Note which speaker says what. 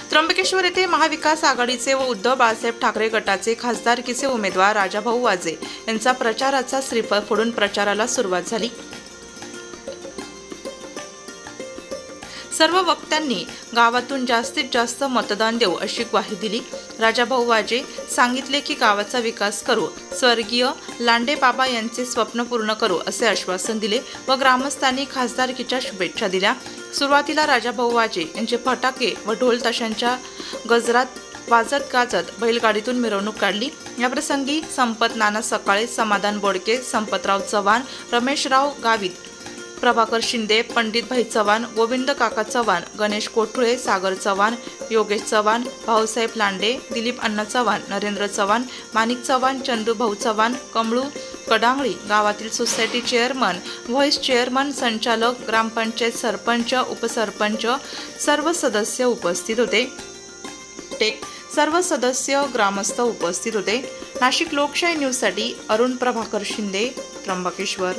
Speaker 1: त्र्यंबकेश्वर येथे महाविकास आघाडीचे व उद्धव बाळासाहेब ठाकरे गटाचे खासदारकीचे उमेदवार राजाभाऊ वाजे यांचा प्रचाराचा श्रीफळ फोडून प्रचाराला सुरुवात झाली। सर्व वक्त्यांनी गावातून जास्तीत जास्त मतदान देऊ अशी ग्वाही दिली। राजाभाऊ वाजे सांगितले की गावाचा विकास करू, स्वर्गीय लांडे बाबा यांचे स्वप्न पूर्ण करू असे आश्वासन दिले व ग्रामस्थांनी खासदारकीच्या शुभेच्छा दिल्या। सुरुवातीला राजाभाऊ वाजे यांचे फटाके व ढोल ताशांच्या गजरात वाजत गाजत बैलगाडीतून मिरवणूक काढली। याप्रसंगी संपत नाना सकाळे, समाधान बोडके, संपतराव चव्हाण, रमेशराव गावित, प्रभाकर शिंदे, पंडित भाई चव्हाण, गोविंद काका चव्हाण, गणेश कोठुळे, सागर चव्हाण, योगेश चव्हाण, भाऊसाहेब लांडे, दिलीप अण्णा चव्हाण, नरेंद्र चव्हाण, माणिक चव्हाण, चंदू भाऊ चव्हाण, कमळू कडांगळी, गावातील सोसायटी चेअरमन, व्हाईस चेअरमन, संचालक, ग्रामपंचायत सरपंच, उपसरपंच, सर्व सदस्य उपस्थित होते। सर्व सदस्य ग्रामस्थ उपस्थित होते। नाशिक लोकशाही न्यूजसाठी अरुण प्रभाकर शिंदे, त्र्यंबकेश्वर।